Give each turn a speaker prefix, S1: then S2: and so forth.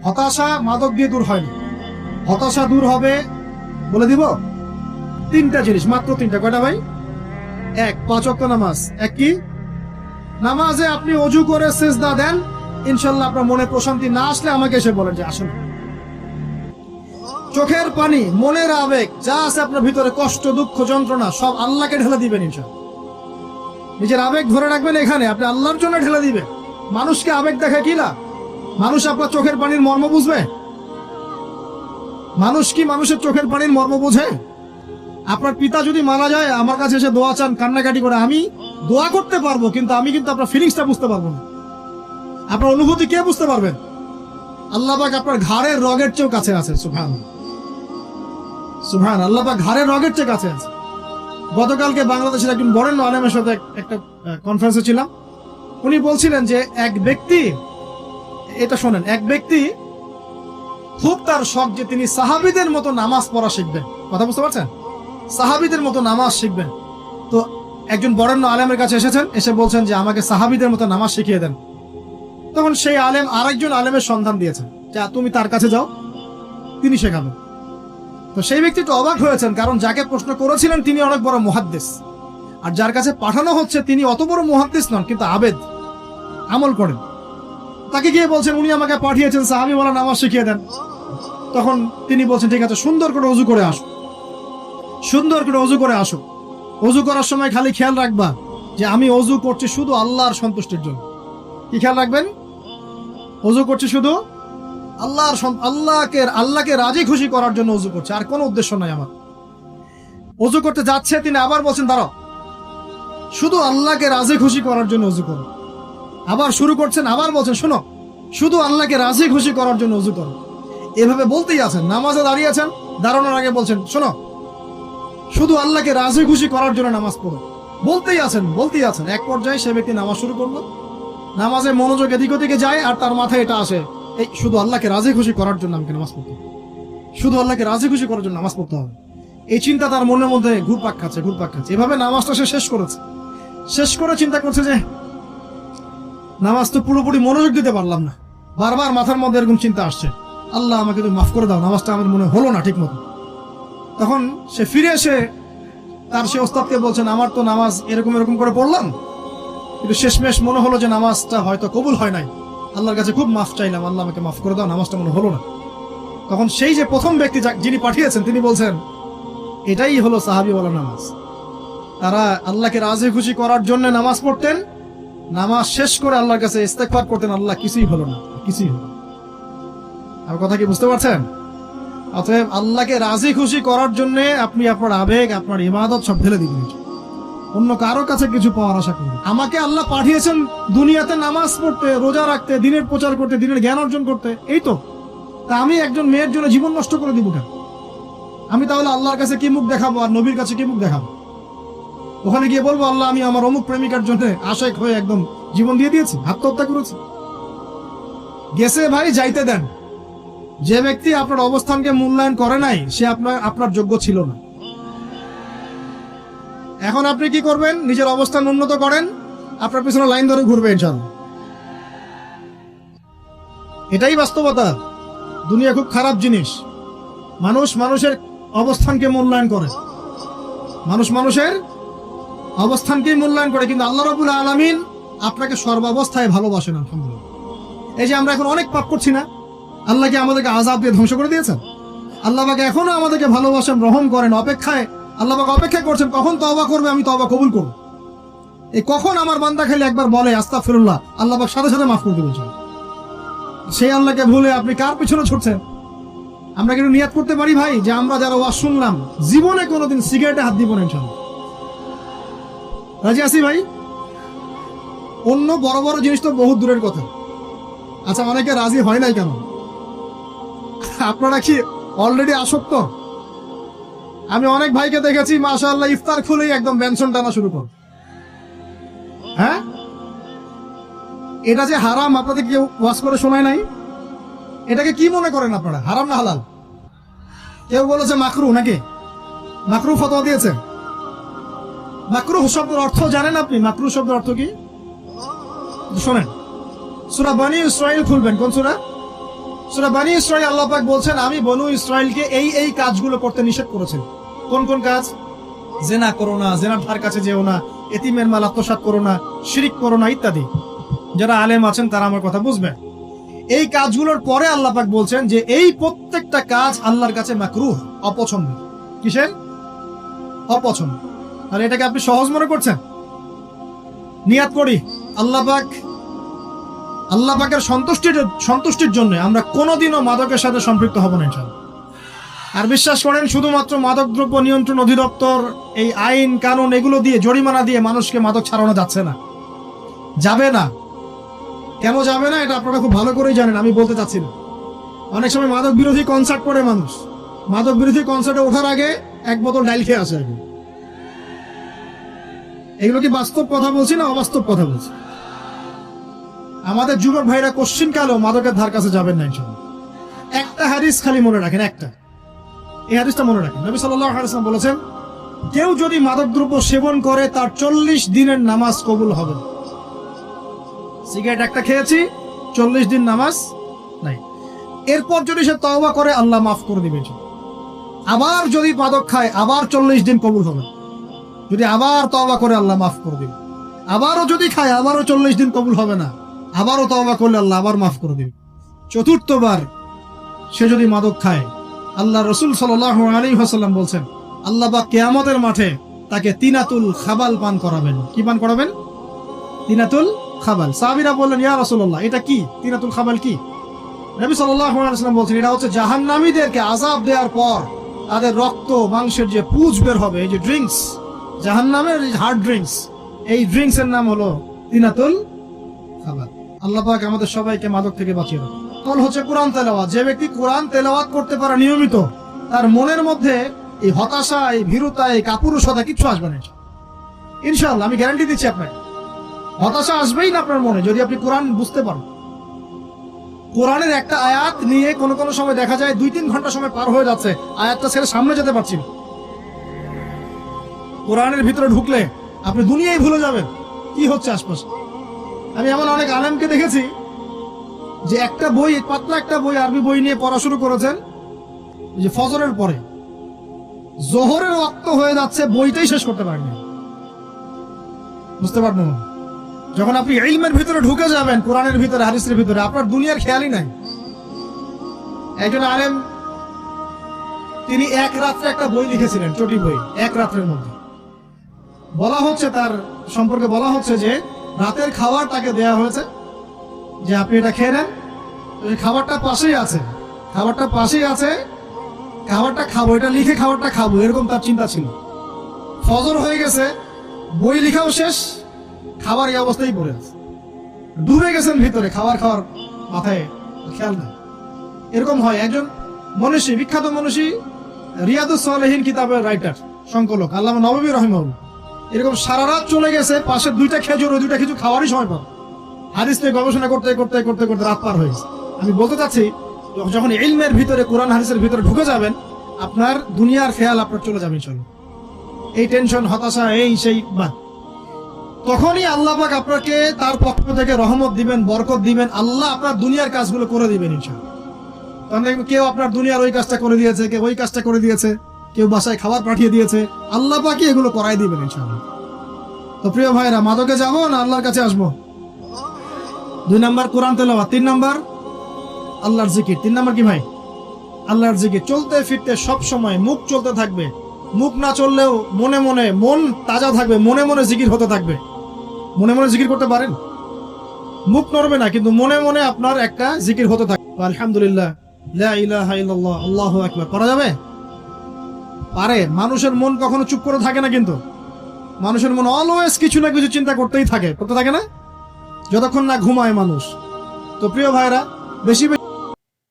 S1: হতাশা মাদক দিয়ে দূর হয় না। হতাশা দূর হবে, বলে দিব, তিনটা জিনিস, মাত্র তিনটা। কয়টা ভাই? এক, 5 ওয়াক্ত নামাজ। এক কি? নামাজে আপনি অজু করে সিজদা দেন, ইনশাল্লাহ আপনার মনে প্রশান্তি না আসলে আমাকে এসে বলেন যে আসুন। চোখের পানি, মনের আবেগ যা আছে আপনার ভিতরে, কষ্ট, দুঃখ, যন্ত্রণা, সব আল্লাহকে ঢেলে দিবেন ইনশাল্লাহ। নিজের আবেগ ধরে রাখবেন এখানে, আপনি আল্লাহর জন্য ঢেলে দিবেন। মানুষকে আবেগ দেখে কি লাভ? মানুষ আপনার চোখের পানির মর্ম বুঝবে? মানুষ কি মানুষের চোখের পানির মর্ম বোঝে? আপনার পিতা যদি মারা যায়, আমার কাছে এসে দোয়া চান কান্নাকাটি করে, আমি দোয়া করতে পারবো, কিন্তু আমি কিন্তু আপনার ফিলিংসটা বুঝতে পারবো না। আপনার অনুভূতি কে বুঝতে পারবেন? আল্লাহ পাক আপনার ঘাড়ের রগের চেয়েও কাছে আছে। সুবহান সুবহান, আল্লাহ পাক ঘাড়ের রগের চেয়ে কাছে আছে। গতকালকে বাংলাদেশের একজন বরেণ্য আলেমের সাথে একটা কনফারেন্সে ছিলাম। উনি বলছিলেন যে এক ব্যক্তি, এটা শোনেন, এক ব্যক্তি খুব তার শখ যে তিনি সাহাবীদের মতো নামাজ পড়া শিখবেন। কথা বুঝতে পারছেন? সাহাবীদের মতো নামাজ শিখবেন। তো একজন বরেণ্য আলেমের কাছে এসেছেন, এসে বলছেন যে আমাকে সাহাবীদের মতো নামাজ শিখিয়ে দেন। তখন সেই আলেম আরেকজন আলেমের সন্ধান দিয়েছেন, যা তুমি তার কাছে যাও, তিনি শেখাবেন। তো সেই ব্যক্তি তো অবাক হয়েছেন, কারণ যাকে প্রশ্ন করেছিলেন তিনি অনেক বড় মুহাদ্দিস, আর যার কাছে পাঠানো হচ্ছে তিনি অত বড় মুহাদ্দিস নন, কিন্তু আবেদ, আমল করেন। তাকে গিয়ে বলছেন উনি আমাকে পাঠিয়েছেন সাহাবী বলা নামাজ শিখিয়ে দেন। তখন তিনি বলছেন ঠিক আছে, সুন্দর করে ওযু করে আসো, সুন্দর করে ওযু করে আসো। ওযু করার সময় খালি খেয়াল রাখবা যে আমি ওযু করছি শুধু আল্লাহর সন্তুষ্টির জন্য। কি খেয়াল রাখবেন? ওযু করছি শুধু আল্লাহকে রাজি খুশি করার জন্য ওযু করছে, আর কোনো উদ্দেশ্য নাই আমার। ওযু করতে যাচ্ছে, তিনি আবার বলছেন দাঁড়াও, শুধু আল্লাহকে রাজি খুশি করার জন্য ওযু করো। আবার শুরু করছেন, আবার বলছেন শোনো, শুধু আল্লাহকে রাজি খুশি করার জন্য ওযু করো। এভাবে বলতেই আছেন, নামাজে দাঁড়িয়েছেন, দাঁড়ানোর আগে বলছেন শোনো, শুধু আল্লাহকে রাজি খুশি করার জন্য নামাজ পড়ো। বলতেই আছেন। এক পর্যায়ে সে ব্যক্তি নামাজ শুরু করলো, নামাজে মনোযোগ এদিক ওদিকে যায়, আর তার মাথায় এটা আসে, এই শুধু আল্লাহকে রাজি খুশি করার জন্য আমাকে নামাজ পড়তে হবে, শুধু আল্লাহকে রাজি খুশি করার জন্য নামাজ পড়তে হবে। এই চিন্তা তার মনের মধ্যে ঘুরপাক খাচ্ছে। এভাবে নামাজটা সে শেষ করেছে। শেষ করে চিন্তা করছে যে নামাজ তো পুরোপুরি মনোযোগ দিতে পারলাম না, বারবার মাথার মধ্যে এরকম চিন্তা আসছে, আল্লাহ আমাকে তুমি মাফ করে দাও, নামাজটা আমার মনে হলো না ঠিক মতো। তখন সে ফিরে এসে তার সে ওস্তাদকে বলছেন আমার তো নামাজ এরকম করে পড়লাম, কিন্তু শেষমেশ মনে হলো যে নামাজটা হয়তো কবুল হয় নাই, আল্লাহর কাছে খুব মাফ চাইলাম, আল্লাহ আমাকে মাফ করে দাও, নামাজটা মনে হলো না। তখন সেই যে প্রথম ব্যক্তি যিনি পাঠিয়েছেন তিনি বলছেন এটাই হলো সাহাবী বলা নামাজ। তারা আল্লাহকে রাজি খুশি করার জন্য নামাজ পড়তেন, নামাজ শেষ করে আল্লাহর কাছে ইস্তেগফার করতেন, আল্লাহ কিছুই হলো না, কিছুই হলো। আমার কথা কি বুঝতে পারছেন? অতএব আল্লাহকে রাজি খুশি করার জন্য আপনি আপনার আবেগ, আপনার ইবাদত সব ঢেলে দিবেন, অন্য কারো কাছে কিছু পাওয়ার আশা করবেন। আমাকে আল্লাহ পাঠিয়েছেন দুনিয়াতে নামাজ পড়তে, রোজা রাখতে, দিনের প্রচার করতে, দিনের জ্ঞান অর্জন করতে, এই তো। তা আমি একজন মেয়ের জন্য জীবন নষ্ট করে দিব কেন? আমি তাহলে আল্লাহর কাছে কি মুখ দেখাবো, আর নবীর কাছে কি মুখ দেখাবো? ওখানে গিয়ে বলবো আল্লাহ আমি আমার অমুক প্রেমিকার জন্য আশেক হয়ে একদম জীবন দিয়ে দিয়েছি, আত্মহত্যা করেছি। গেছে ভাই, যাইতে দেন। যে ব্যক্তি আপনার অবস্থানকে মূল্যায়ন করে নাই, সে আপনার যোগ্য ছিল না। এখন আপনি কি করবেন? নিজের অবস্থান উন্নত করেন, আপনার পিছনে লাইন ধরে ঘুরবে ইনশাআল্লাহ। এটাই বাস্তবতা। দুনিয়া খুব খারাপ জিনিস। মানুষের অবস্থানকে মূল্যায়ন করে, মানুষের অবস্থানকে মূল্যায়ন করে, কিন্তু আল্লাহ রাব্বুল আলামিন আপনাকে সর্বাবস্থায় ভালোবাসেন। আলহামদুলিল্লাহ। এই যে আমরা এখন অনেক পাপ করছি না, আল্লাহ কি আমাদেরকে আযাব দিয়ে ধ্বংস করে দিয়েছেন? আল্লাহ পাক এখনো আমাদেরকে ভালোবাসেন, রহম করেন, আল্লাহ পাক অপেক্ষা করছেন কখন তওবা করবে, আমি তওবা কবুল করব। এই কখন আমার বান্দা খালি একবার বলে আস্তাগফিরুল্লাহ, আল্লাহ পাক সাথে সাথে মাফ করে দিবেন। সেই আল্লাহকে ভুলে আপনি কার পিছনে ছুটছেন? আমরা কিন্তু নিয়াত করতে পারি ভাই যে আমরা যারা ওয়াজ শুনলাম জীবনে কোনোদিন সিগারেটে হাত দিব না ইনশাআল্লাহ। রাজি আছি ভাই? অন্য বড় বড় জিনিস তো বহুত দূরের কথা। আচ্ছা, অনেকে রাজি হয় নাই কেন? আপনারা কি অলরেডি আসক্ত? আমি অনেক ভাইকে দেখেছি মাশাআল্লাহ ইফতার খুলেই একদম বেনসন টানা শুরু করে। হ্যাঁ, এটা যে হারাম আপনাদের কেউ ওয়াজ করে শোনায় নাই? এটাকে কি মনে করেন আপনারা, হারাম না হালাল? কেউ বলেছে মাকরু, নাকি মাকরু ফতোয়া দিয়েছে? মাকরু শব্দের অর্থ জানেন আপনি? মাকরু শব্দের অর্থ কি? শোনেন, সূরা বনী ইসরাঈল খুলবেন। কোন সূরা? সূরা বনী ইসরাইল আল্লাহ পাক বলছেন, আমি বনু ইসরাইলকে এই কাজগুলো করতে নিষেধ করেছেন। কোন কোন কাজ? জেনা করো না, জেনার ধার কাছে যেও না, এতিমের মাল আত্মসাৎ করো না, শিরিক করো না ইত্যাদি। যারা আলেম আছেন তারা আমার কথা বুঝবেন। এই কাজগুলোর পরে আল্লাহ পাক বলছেন যে এই প্রত্যেকটা কাজ আল্লাহর কাছে মাকরুহ, অপছন্দ। কিসের? অপছন্দ। আর এটাকে আপনি সহজ মনে করছেন? নিয়াত করি আল্লাহ পাকের সন্তুষ্টির জন্য আমরা কোনোদিনও মাদকের সাথে সম্পৃক্ত হব না ইনশাআল্লাহ। আর বিশ্বাস করেন, শুধুমাত্র মাদকদ্রব্য নিয়ন্ত্রণ অধিদপ্তর এই আইন কানুন এগুলো দিয়ে, জরিমানা দিয়ে মানুষকে মাদক ছাড়ানো যাচ্ছে না, যাবে না। কেন যাবে না এটা আপনারা খুব ভালো করেই জানেন, আমি বলতে চাচ্ছি না। অনেক সময় মাদক বিরোধী কনসার্ট করে মানুষ, মাদক বিরোধী কনসার্টে ওঠার আগে এক বোতল ডাইল খেয়ে আসে আগে। এগুলো কি বাস্তব কথা বলছি না অবাস্তব কথা বলছি? আমাদের যুবক ভাইরা কোশ্চিন কালেও মাদকের ধার কাছে যাবেন না ইনশাআল্লাহ। একটা হাদিস খালি মনে রাখেন, একটা, এই হাদিসটা মনে রাখেন। নবী সাল্লাল্লাহু আলাইহি ওয়াসাল্লাম বলেছেন, কেউ যদি মাদকদ্রব্য সেবন করে তার 40 দিনের নামাজ কবুল হবে না। সিগারেট একটা খেয়েছি, 40 দিন নামাজ নাই। এরপর যদি সে তওবা করে আল্লাহ মাফ করে দিবেন। আবার যদি মাদক খায় আবার 40 দিন কবুল হবে। যদি আবার তওবা করে আল্লাহ মাফ করে দিবে। আবারও যদি খায় আবারও 40 দিন কবুল হবে না, আবারও তওবা করলে আল্লাহ আবার মাফ করে দিবে। চতুর্থবার সে যদি মাদক খায়, আল্লাহ রাসূল সাল্লাল্লাহু আলাইহি ওয়াসাল্লাম বলছেন, আল্লাহ পাক কিয়ামতের মাঠে তাকে তিনাতুল খাবাল পান করাবেন। কি পান করাবেন? তিনাতুল খাবাল। সাহাবীরা বললেন, ইয়া রাসূলুল্লাহ, এটা কি? তিনাতুল খাবাল কি? নবী সাল্লাল্লাহু আলাইহি ওয়াসাল্লাম বলছেন, এটা হচ্ছে জাহান্নামীদেরকে আযাব দেওয়ার পর তাদের রক্ত মাংসের যে পুঁজ বের হবে, এই যে ড্রিঙ্কস, জাহান্নামের হার্ড ড্রিঙ্কস, এই ড্রিঙ্কস এর নাম হলো তিনাতুল খাবাল। আল্লাহ পাক আমাদের সবাইকে মাদক থেকে বাঁচিয়ে রাখুন। তল হচ্ছে কোরআন তেলাওয়াত। যে ব্যক্তি কোরআন তেলাওয়াত করতে পারে নিয়মিত, তার মনের মধ্যে এই হতাশা, এই ভীরুতা, এই কাপুরুষতা কিচ্ছু আসবে না ইনশাআল্লাহ। আমি গ্যারান্টি দিচ্ছি আপনাকে, হতাশা আসবেই না আপনার মনে যদি আপনি কোরআন বুঝতে পারেন। কোরআনের একটা আয়াত নিয়ে কোন কোন সময় দেখা যায় 2-3 ঘন্টা সময় পার হয়ে যাচ্ছে, আয়াতটা ছেড়ে সামনে যেতে পারছি না। কোরআনের ভিতরে ঢুকলে আপনি দুনিয়ায় ভুলে যাবেন কি হচ্ছে আশপাশে। আমি এমন অনেক আলেমকে দেখেছি যে একটা বই, পাতলা একটা বই, আরবি বই নিয়ে পড়া শুরু করেছেন, যে ফজরের পরে জোহরের ওয়াক্ত হয়ে যাচ্ছে, বইটাই শেষ করতে পারেননি। বুঝতে পারবেন? যখন আপনি ইলমের ভিতরে ঢুকে যাবেন, কোরআনের ভিতরে, হাদিসের ভিতরে, আপনার দুনিয়ার খেয়ালই নাই। একজন আলেম, তিনি এক রাত্রে একটা বই লিখেছিলেন, চটি বই, এক রাত্রের মধ্যে। বলা হচ্ছে, তার সম্পর্কে বলা হচ্ছে যে রাতের খাবার তাকে দেয়া হয়েছে, যে আপনি এটা খেয়ে নেন, খাবারটা পাশেই আছে, খাবারটা খাবো, এটা লিখে খাবারটা খাবো, এরকম তার চিন্তা ছিল। ফজর হয়ে গেছে, বই লিখাও শেষ, খাবার এই অবস্থায় পড়ে আছে, ডুবে গেছেন ভিতরে, খাওয়ার মাথায় খেয়াল নাই। এরকম হয়। একজন মনীষী, বিখ্যাত মনীষী, রিয়াদুস সালেহীন কিতাবের রাইটার, সংকলক আল্লামা নববী রাহিমাহুল্লাহ, এরকম সারা রাত চলে গেছে, পাশের 2টা খেজুর, ওই 2টা খেজুর খাওয়ারই সময় পাবে। হাদিস নিয়ে গবেষণা করতে করতে করতে করতে রাত পার হয়েছে। আমি বলতে চাচ্ছি, যখন ইলমের ভিতরে, কোরআন হাদিসের ভিতরে ঢুকে যাবেন, আপনার দুনিয়ার খেয়াল আপনার চলে যাবে ইনশাআল্লাহ। এই টেনশন, হতাশা, এই সেই বাদ, তখনই আল্লাহ পাক আপনাকে তার পক্ষ থেকে রহমত দিবেন, বরকত দিবেন, আল্লাহ আপনার দুনিয়ার কাজগুলো করে দিবেন ইনশাআল্লাহ। তাহলে কেউ আপনার দুনিয়ার ওই কাজটা করে দিয়েছে, কেউ ওই কাজটা করে দিয়েছে, কেউ বাসায় খাবার পাঠিয়ে দিয়েছে, আল্লাহ পাকই এগুলো করাই দিবেন ইনশাআল্লাহ। তো প্রিয় ভাইরা, মাদকে যাবো না আল্লাহর কাছে আসবো? 2 নাম্বার কোরআন তেলাওয়াত, 3 নাম্বার আল্লাহর জিকির। 3 নাম্বার কি ভাই? আল্লাহর জিকির। চলতে ফিরতে সব সময় মুখ চলতে থাকবে, মুখ না চললেও মনে মনে মন তাজা থাকবে, মনে মনে জিকির হতে থাকবে। মনে মনে জিকির করতে পারেন? মুখ নড়বে না, কিন্তু মনে মনে আপনার একটা জিকির হতে থাকবে। আলহামদুলিল্লাহ, লা ইলাহা ইল্লাল্লাহ, আল্লাহু আকবার করা যাবে? পারে। মানুষের মন কখনো চুপ করে থাকে না, কিন্তু মানুষের মন অলওয়েজ কিছু না কিছু চিন্তা করতে থাকে না, যতক্ষণ না ঘুমায় মানুষ। তো প্রিয় ভাইরা, বেশি